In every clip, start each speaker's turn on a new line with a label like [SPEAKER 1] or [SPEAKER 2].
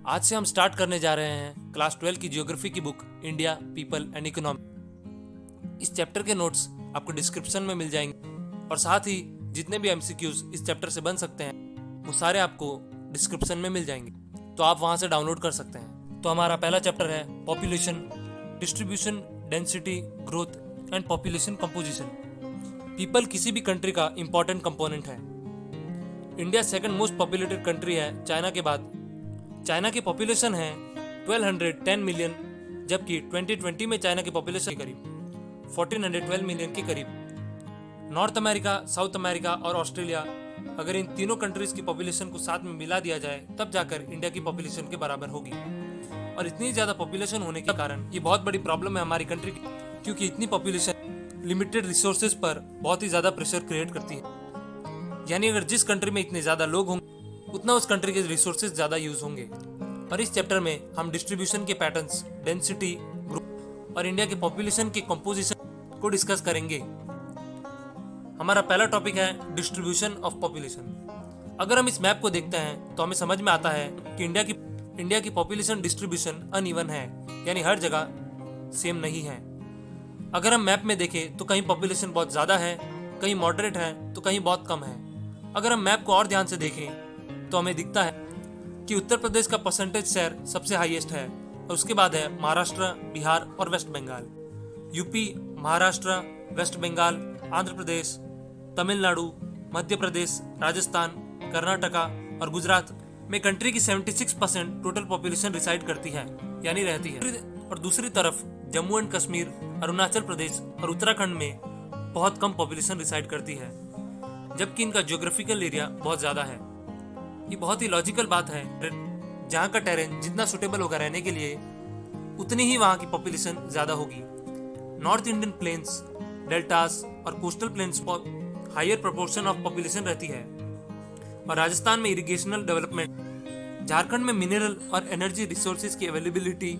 [SPEAKER 1] आज से हम स्टार्ट करने जा रहे हैं क्लास 12 की ज्योग्राफी की book India people and economy. इस चैप्टर के नोट्स आपको डिस्क्रिप्शन में मिल जाएंगे और साथ ही जितने भी एमसीक्यूज इस चैप्टर से बन सकते हैं वो सारे आपको डिस्क्रिप्शन में मिल जाएंगे, तो आप वहां से डाउनलोड कर सकते हैं। तो हमारा पहला चैप्टर है population, distribution, density, growth and population composition. People किसी भी कंट्री का इंपॉर्टेंट कंपोनेंट है। India second most populated country है चाइना के बाद। चाइना की पॉपुलेशन है 1210 मिलियन, जबकि 2020 में चाइना की पॉपुलेशन करीब 1412 मिलियन के करीब। नॉर्थ अमेरिका, साउथ अमेरिका और ऑस्ट्रेलिया, अगर इन तीनों कंट्रीज की पॉपुलेशन को साथ में मिला दिया जाए तब जाकर इंडिया की पॉपुलेशन के बराबर होगी। और इतनी ज्यादा पॉपुलेशन होने के कारण ये बहुत बड़ी प्रॉब्लम है हमारी कंट्री की, क्योंकि इतनी पॉपुलेशन लिमिटेड रिसोर्सेज पर बहुत ही ज्यादा प्रेशर क्रिएट करती है। यानी अगर जिस कंट्री में इतने ज्यादा लोग होंगे उतना उस कंट्री के रिसोर्सेज ज्यादा यूज होंगे। और इस चैप्टर में हम डिस्ट्रीब्यूशन के पैटर्न्स, डेंसिटी, ग्रोथ और इंडिया के पॉपुलेशन के कंपोजिशन को डिस्कस करेंगे। हमारा पहला टॉपिक है डिस्ट्रीब्यूशन ऑफ पॉपुलेशन। अगर हम इस मैप को देखते हैं तो हमें समझ में आता है कि इंडिया की पॉपुलेशन डिस्ट्रीब्यूशन अनइवन है, यानी हर जगह सेम नहीं है। अगर हम मैप में देखें तो कहीं पॉपुलेशन बहुत ज्यादा है, कहीं मॉडरेट है तो कहीं बहुत कम है। अगर हम मैप को और ध्यान से देखें तो हमें दिखता है कि उत्तर प्रदेश का परसेंटेज शेयर सबसे हाईएस्ट है और उसके बाद है महाराष्ट्र, बिहार और West Bengal. UP, Maharashtra, West Bengal, Andhra Pradesh, Tamil Nadu, Madhya Pradesh, Rajasthan, Karnataka और गुजरात में कंट्री की 76% टोटल पॉपुलेशन रिसाइड करती है, यानी रहती है। और दूसरी तरफ जम्मू एंड कश्मीर, अरुणाचल प्रदेश और उत्तराखंड में बहुत कम पॉपुलेशन रिसाइड करती है, जबकि इनका ज्योग्राफिकल एरिया बहुत ज्यादा है। ये बहुत ही लॉजिकल बात है, जहाँ का टेरेन जितना सुटेबल होगा रहने के लिए उतनी ही वहाँ की पॉपुलेशन ज्यादा होगी। नॉर्थ इंडियन प्लेन्स, डेल्टास और कोस्टल प्लेन्स पर हायर प्रोपोर्शन ऑफ पॉपुलेशन रहती है। और राजस्थान में इरिगेशनल डेवलपमेंट, झारखंड में मिनरल और एनर्जी रिसोर्सेज की अवेलेबिलिटी,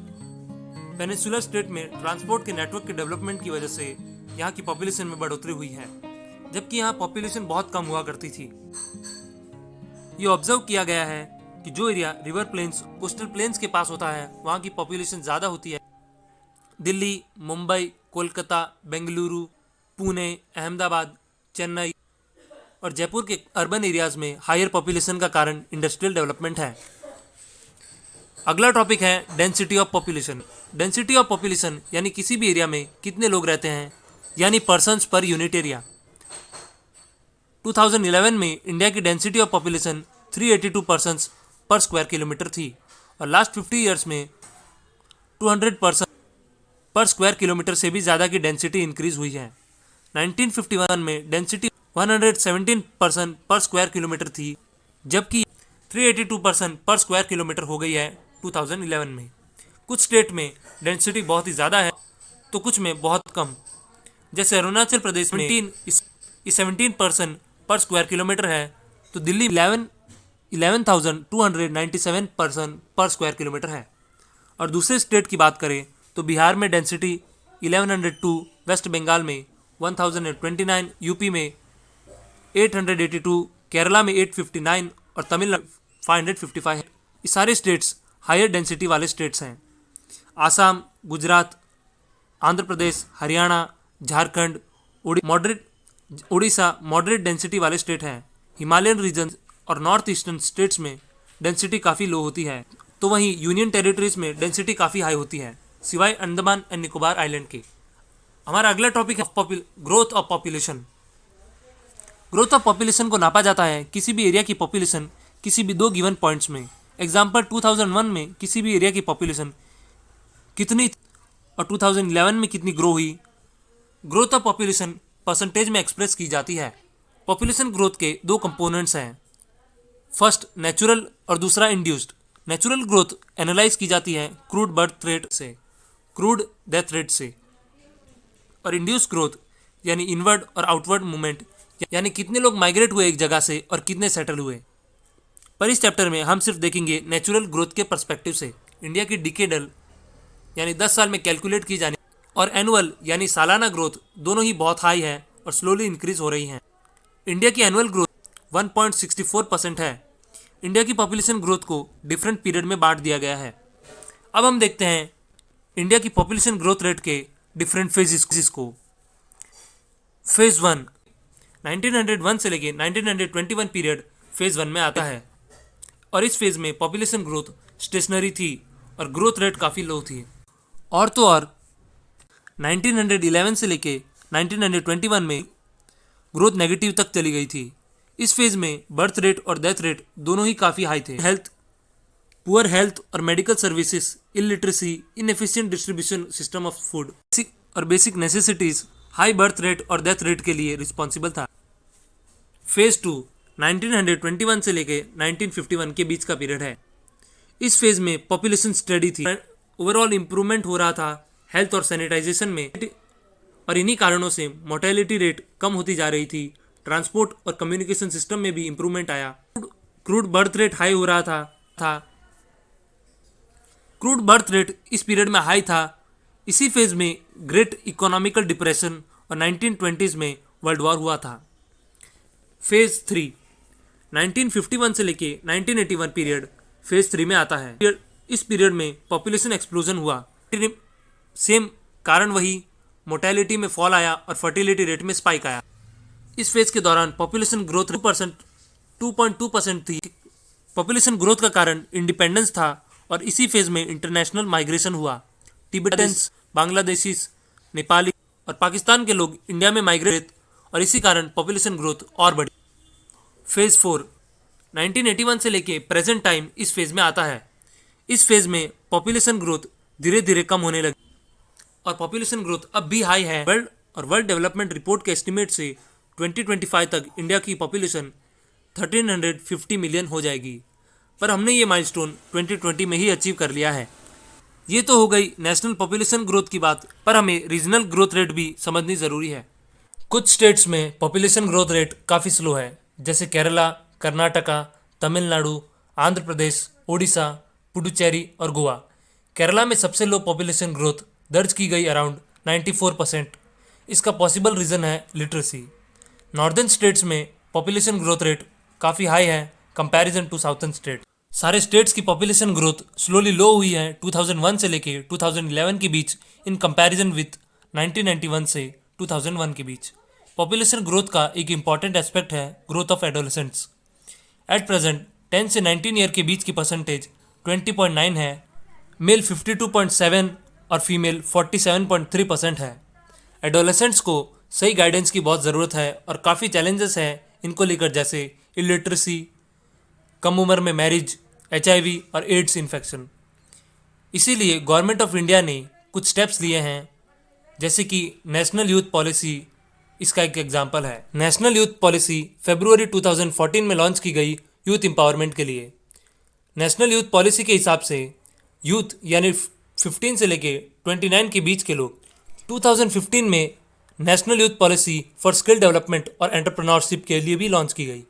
[SPEAKER 1] पेनिनसुलर स्टेट में ट्रांसपोर्ट के नेटवर्क के डेवलपमेंट की वजह से यहाँ की पॉपुलेशन में बढ़ोतरी हुई है, जबकि यहाँ पॉपुलेशन बहुत कम हुआ करती थी। ये ऑब्जर्व किया गया है कि जो area river plains, coastal plains के पास होता है वहाँ की पॉपुलेशन ज़्यादा होती है। दिल्ली, मुंबई, कोलकाता, बेंगलुरु, पुणे, अहमदाबाद, चेन्नई और जयपुर के अर्बन एरियाज में हायर पॉपुलेशन का कारण इंडस्ट्रियल डेवलपमेंट है। अगला टॉपिक है density of population. Density of population यानी किसी भी एरिया में कितने लोग रहते हैं, यानी पर्सन्स पर यूनिट एरिया। 2011 में इंडिया की डेंसिटी ऑफ पॉपुलेशन 382 पर्सन्स पर स्क्वायर किलोमीटर थी और लास्ट 50 इयर्स में 200 पर्सन पर स्क्वायर किलोमीटर से भी ज़्यादा की डेंसिटी इंक्रीज हुई है। 1951 में डेंसिटी 117 पर्सन पर स्क्वायर किलोमीटर थी, जबकि 382 पर्सन पर स्क्वायर किलोमीटर हो गई है 2011 में। कुछ स्टेट में डेंसिटी बहुत ही ज़्यादा है तो कुछ में बहुत कम, जैसे अरुणाचल प्रदेश में 17 पर्सन पर स्क्वायर किलोमीटर है तो दिल्ली 11,297 पर्सन पर स्क्वायर किलोमीटर है। और दूसरे स्टेट की बात करें तो बिहार में डेंसिटी 1102, वेस्ट बंगाल में 1029, यूपी में 882, केरला में 859 और तमिलनाडु 555 है। ये सारे स्टेट्स हायर डेंसिटी वाले स्टेट्स हैं। आसाम, गुजरात, आंध्र प्रदेश, हरियाणा, झारखंड, उड़ीसा मॉडरेट डेंसिटी वाले स्टेट हैं। हिमालयन रीजन और नॉर्थ ईस्टर्न स्टेट्स में डेंसिटी काफ़ी लो होती है, तो वहीं यूनियन टेरिटरीज में डेंसिटी काफ़ी हाई होती है, सिवाय अंडमान एंड निकोबार आइलैंड के। हमारा अगला टॉपिक है growth of population. Growth of population को नापा जाता है किसी भी एरिया की पॉपुलेशन किसी भी दो गिवन पॉइंट्स में। एग्जाम्पल 2001 में किसी भी एरिया की पॉपुलेशन कितनी और 2011 में कितनी ग्रो हुई। ग्रोथ ऑफ पॉपुलेशन परसेंटेज में एक्सप्रेस की जाती है। पॉपुलेशन ग्रोथ के दो कंपोनेंट्स हैं, फर्स्ट नेचुरल और दूसरा इंड्यूस्ड। नेचुरल ग्रोथ एनालाइज की जाती है क्रूड बर्थ रेट से, क्रूड डेथ रेट से, और इंड्यूस्ड ग्रोथ यानी इनवर्ड और आउटवर्ड मूवमेंट, यानी कितने लोग माइग्रेट हुए एक जगह से और कितने सेटल हुए। पर इस चैप्टर में हम सिर्फ देखेंगे नेचुरल ग्रोथ के पर्सपेक्टिव से। इंडिया की डिकेडल यानी 10 साल में कैलकुलेट की जाने और एनुअल यानी सालाना ग्रोथ दोनों ही बहुत हाई है और स्लोली इंक्रीज हो रही हैं। इंडिया की एनुअल ग्रोथ 1.64% है, इंडिया की पॉपुलेशन ग्रोथ को डिफरेंट पीरियड में बांट दिया गया है। अब हम देखते हैं इंडिया की पॉपुलेशन ग्रोथ रेट के डिफरेंट फेजेस को। फेज 1 1901 से लेके 1921 पीरियड फेज 1 में आता है और इस फेज में पॉपुलेशन ग्रोथ स्टेशनरी थी और ग्रोथ रेट काफ़ी लो थी। और तो और 1911 से लेके 1921 में ग्रोथ नेगेटिव तक चली गई थी। इस फेज में बर्थ रेट और डेथ रेट दोनों ही काफ़ी हाई थे। पुअर हेल्थ और medical services, illiteracy, inefficient distribution system of food और basic necessities high birth rate और डेथ रेट के लिए रिस्पॉन्सिबल था। फेज 2 1921 से लेके 1951 के बीच का पीरियड है। इस फेज में पॉपुलेशन स्टडी थी, ओवरऑल इंप्रूवमेंट हो रहा था हेल्थ और सैनिटाइजेशन में, और इन्हीं कारणों से मोर्टेलिटी रेट कम होती जा रही थी। ट्रांसपोर्ट और कम्युनिकेशन सिस्टम में भी इंप्रूवमेंट आया। क्रूड बर्थ रेट हाई हो रहा था। क्रूड बर्थ रेट इस पीरियड में हाई था। इसी फेज में ग्रेट इकोनॉमिकल डिप्रेशन और 1920s में वर्ल्ड वॉर हुआ था। फेज 3 1951 से लेके 1981 पीरियड फेज 3 में आता है। इस पीरियड में पॉपुलेशन एक्सप्लोजन हुआ। सेम कारण वही, मोर्टेलिटी में फॉल आया और फर्टिलिटी रेट में स्पाइक आया। इस फेज के दौरान पॉपुलेशन ग्रोथ 2.2% थी। पॉपुलेशन ग्रोथ का कारण इंडिपेंडेंस था और इसी फेज में इंटरनेशनल माइग्रेशन हुआ। तिब्बतन्स, बांग्लादेशीज, नेपाली और पाकिस्तान के लोग इंडिया में माइग्रेट और इसी कारण पॉपुलेशन ग्रोथ और बढ़ी। फेज 4 1981 से लेके प्रेजेंट टाइम इस फेज में आता है। इस फेज में पॉपुलेशन ग्रोथ धीरे धीरे कम होने लगी और पॉपुलेशन ग्रोथ अब भी हाई है। वर्ल्ड डेवलपमेंट रिपोर्ट के एस्टिमेट से 2025 तक इंडिया की पॉपुलेशन 1350 मिलियन हो जाएगी, पर हमने ये माइलस्टोन 2020 में ही अचीव कर लिया है। ये तो हो गई नेशनल पॉपुलेशन ग्रोथ की बात, पर हमें रीजनल ग्रोथ रेट भी समझनी ज़रूरी है। कुछ स्टेट्स में पॉपुलेशन ग्रोथ रेट काफ़ी स्लो है, जैसे केरला, कर्नाटका, तमिलनाडु, आंध्र प्रदेश, ओडिशा, पुडुचेरी और गोवा। केरला में सबसे लो पॉपुलेशन ग्रोथ दर्ज की गई अराउंड 94%। इसका पॉसिबल रीज़न है लिटरेसी। नॉर्दर्न स्टेट्स में पॉपुलेशन ग्रोथ रेट काफ़ी हाई है कंपैरिजन टू साउथर्न स्टेट। सारे स्टेट्स की पॉपुलेशन ग्रोथ स्लोली लो हुई है 2001 से लेके 2011 के बीच इन कंपैरिजन विथ 1991 से 2001 के बीच। पॉपुलेशन ग्रोथ का एक इम्पॉर्टेंट एस्पेक्ट है growth of adolescents. At present 10 से 19 ईयर के बीच की परसेंटेज 20.9 है, मेल 52.7 और फीमेल 47.3% है। एडोलेसेंट्स को सही गाइडेंस की बहुत ज़रूरत है और काफ़ी चैलेंजेस हैं इनको लेकर, जैसे इलिटरेसी, कम उम्र में मैरिज, HIV और एड्स इन्फेक्शन। इसीलिए गवर्नमेंट ऑफ इंडिया ने कुछ स्टेप्स लिए हैं, जैसे कि नेशनल यूथ पॉलिसी इसका एक एग्जाम्पल है। नेशनल यूथ पॉलिसी फरवरी 2014 में लॉन्च की गई यूथ एम्पावरमेंट के लिए। नेशनल यूथ पॉलिसी के हिसाब से यूथ यानी 15 से लेके 29 के बीच के लोग 2015 में national youth policy for skill development और एंटरप्रेन्योरशिप के लिए भी लॉन्च की गई।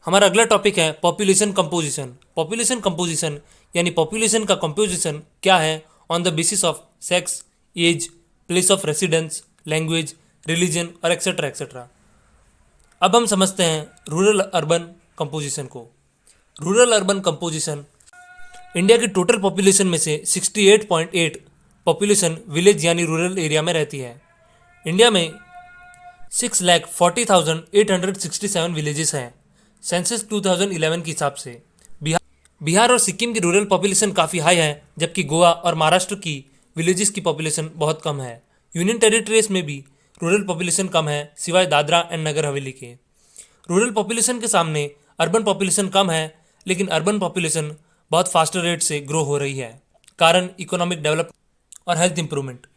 [SPEAKER 1] हमारा अगला टॉपिक है पॉपुलेशन कंपोजिशन। पॉपुलेशन कंपोजिशन यानी पॉपुलेशन का कंपोजिशन क्या है on the basis of sex, age, place of residence, language, religion और एक्सेट्रा एक्सेट्रा। अब हम समझते हैं रूरल अर्बन कंपोजिशन को। रूरल अर्बन कंपोजिशन इंडिया की टोटल पॉपुलेशन में से 68.8 पॉपुलेशन विलेज यानी रूरल एरिया में रहती है। इंडिया में 6,40,867 विलेजेस हैं सेंसस 2011 के हिसाब से। बिहार और सिक्किम की रूरल पॉपुलेशन काफ़ी हाई है, जबकि गोवा और महाराष्ट्र की विलेजेस की पॉपुलेशन बहुत कम है। यूनियन टेरिटरीज में भी रूरल पॉपुलेशन कम है, सिवाय दादरा एंड नगर हवेली के। रूरल पॉपुलेशन के सामने अर्बन पॉपुलेशन कम है, लेकिन अर्बन पॉपुलेशन बहुत फास्टर रेट से ग्रो हो रही है, कारण इकोनॉमिक डेवलपमेंट और हेल्थ इंप्रूवमेंट।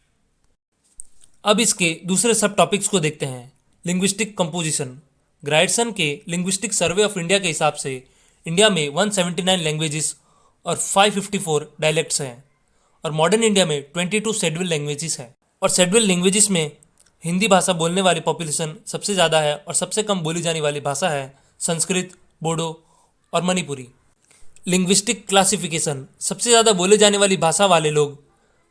[SPEAKER 1] अब इसके दूसरे सब टॉपिक्स को देखते हैं। Linguistic composition. ग्राइडसन के लिंग्विस्टिक सर्वे ऑफ इंडिया के हिसाब से इंडिया में 179 लैंग्वेजेस और 554 डायलेक्ट्स हैं, और मॉडर्न इंडिया में 22 शेड्यूल लैंग्वेजेस हैं। और शेड्यूल लैंग्वेजेस में हिंदी भाषा बोलने वाली पॉपुलेशन सबसे ज़्यादा है और सबसे कम बोली जाने वाली भाषा है संस्कृत, बोडो और मणिपुरी। Linguistic classification. सबसे ज़्यादा बोले जाने वाली भाषा वाले लोग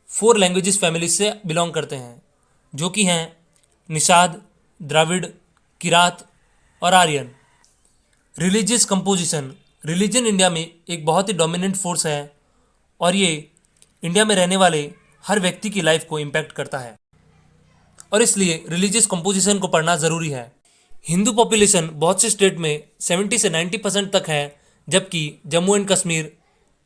[SPEAKER 1] 4 लैंग्वेजेस फैमिली से बिलोंग करते हैं, जो कि हैं निषाद, द्रविड़, किरात और Aryan. Religious composition. Religion India में एक बहुत ही डोमिनेंट फोर्स है और ये इंडिया में रहने वाले हर व्यक्ति की लाइफ को इम्पैक्ट करता है और इसलिए रिलीजियस कंपोजिशन को पढ़ना ज़रूरी है। हिंदू पॉपुलेशन बहुत से स्टेट में 70 से 90% तक है, जबकि Jammu and Kashmir,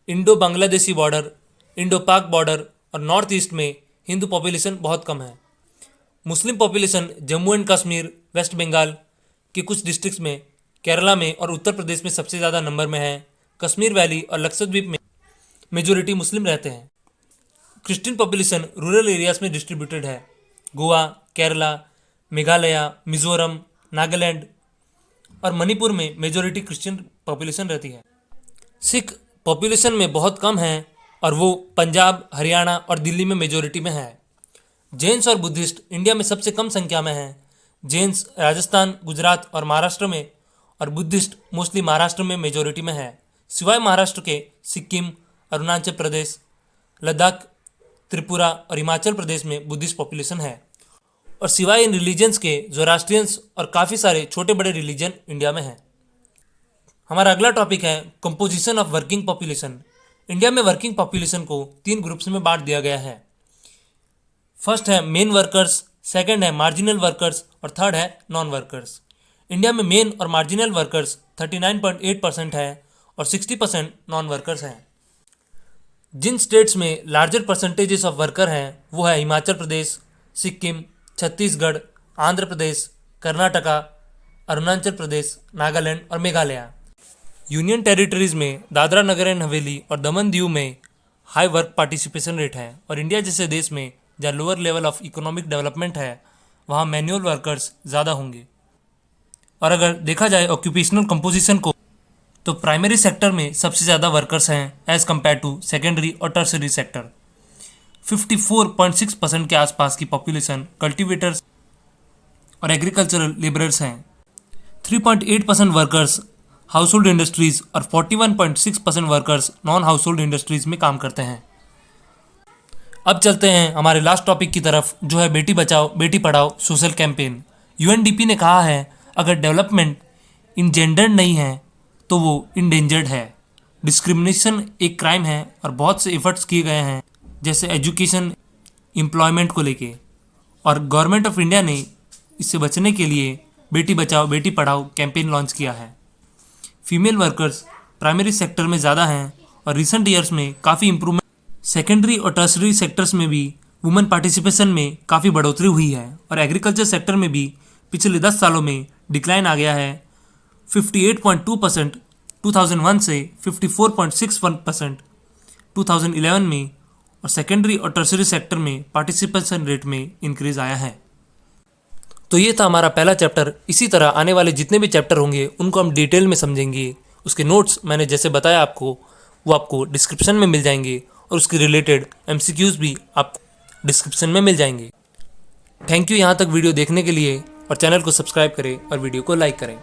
[SPEAKER 1] Indo Bangladeshi border, Indo Pak border और नॉर्थ ईस्ट में हिंदू पॉपुलेशन बहुत कम है। Muslim population Jammu and Kashmir, West Bengal के कुछ डिस्ट्रिक्ट्स में, केरला में और उत्तर प्रदेश में सबसे ज़्यादा नंबर में है। कश्मीर वैली और लक्षद्वीप में मेजोरिटी मुस्लिम रहते हैं। क्रिश्चियन पॉपुलेशन रूरल एरियाज में डिस्ट्रीब्यूटेड है। गोवा, केरला, मेघालय, मिजोरम, नागालैंड और मणिपुर में मेजोरिटी क्रिश्चियन पॉपुलेशन रहती है। सिख पॉपुलेशन में बहुत कम है और वो पंजाब, हरियाणा और दिल्ली में मेजोरिटी में है। जैन्स और बुद्धिस्ट इंडिया में सबसे कम संख्या में हैं। जैन्स राजस्थान, गुजरात और महाराष्ट्र में और बुद्धिस्ट मोस्टली महाराष्ट्र में मेजोरिटी में है। सिवाय महाराष्ट्र के सिक्किम, अरुणाचल प्रदेश, लद्दाख, त्रिपुरा और हिमाचल प्रदेश में बुद्धिस्ट पॉपुलेशन है। और सिवाय इन रिलीजन्स के ज़ोरास्ट्रियंस और काफ़ी सारे छोटे बड़े रिलीजन इंडिया में हैं। हमारा अगला टॉपिक है composition of working population. India में वर्किंग पॉपुलेशन को 3 ग्रुप्स में बांट दिया गया है। फर्स्ट है मेन वर्कर्स, सेकंड है मार्जिनल वर्कर्स और थर्ड है नॉन वर्कर्स। इंडिया में मेन और मार्जिनल वर्कर्स 39.8% है और 60% नॉन वर्कर्स हैं। जिन स्टेट्स में लार्जर परसेंटेजेस ऑफ वर्कर हैं वो है हिमाचल प्रदेश, सिक्किम, छत्तीसगढ़, आंध्र प्रदेश, कर्नाटका, अरुणाचल प्रदेश, नागालैंड और मेघालय। यूनियन टेरिटरीज में दादरा नगर एंड हवेली और दमन दीव में हाई वर्क पार्टिसिपेशन रेट है और इंडिया जैसे देश में जहाँ lower level of economic development है वहाँ मैनुअल वर्कर्स ज़्यादा होंगे। और अगर देखा जाए ऑक्यूपेशनल कंपोजिशन को तो प्राइमरी सेक्टर में सबसे ज़्यादा वर्कर्स हैं एज़ कम्पेयर टू सेकेंडरी और टर्सरी सेक्टर। 54.6% के आसपास की पॉपुलेशन कल्टीवेटर्स और एग्रीकल्चरल लेबरर्स हैं। 3.8% वर्कर्स हाउस होल्ड इंडस्ट्रीज और 41.6% workers non house hold industries में काम करते हैं। अब चलते हैं हमारे लास्ट टॉपिक की तरफ, जो है Beti Bachao Beti Padhao social campaign. UNDP ने कहा है अगर डेवलपमेंट इंजेंडर्ड नहीं है तो वो इंडेंजर्ड है। डिस्क्रिमिनेशन एक क्राइम है और बहुत से एफर्ट्स किए गए हैं जैसे एजुकेशन, एम्प्लॉयमेंट को लेके, और गवर्नमेंट ऑफ इंडिया ने इससे बचने के लिए बेटी बचाओ बेटी पढ़ाओ कैंपेन लॉन्च किया है। फीमेल वर्कर्स प्राइमरी सेक्टर में ज़्यादा हैं और रिसेंट ईयर्स में काफ़ी इम्प्रूवमेंट, सेकेंडरी और टर्सरी सेक्टर्स में भी वुमेन पार्टिसिपेशन में काफ़ी बढ़ोतरी हुई है और एग्रीकल्चर सेक्टर में भी पिछले 10 सालों में डिक्लाइन आ गया है। 58.2% 2001 से 54.61% 2011 में, और सेकेंडरी और टर्सरी सेक्टर में पार्टिसिपेशन रेट में इंक्रीज आया है। तो ये था हमारा पहला चैप्टर। इसी तरह आने वाले जितने भी चैप्टर होंगे उनको हम डिटेल में समझेंगे। उसके नोट्स मैंने जैसे बताया आपको वो आपको डिस्क्रिप्शन में मिल जाएंगे और उसके रिलेटेड MCQs भी आपको डिस्क्रिप्शन में मिल जाएंगे। थैंक यू यहाँ तक वीडियो देखने के लिए, और चैनल को सब्सक्राइब करें और वीडियो को लाइक करें।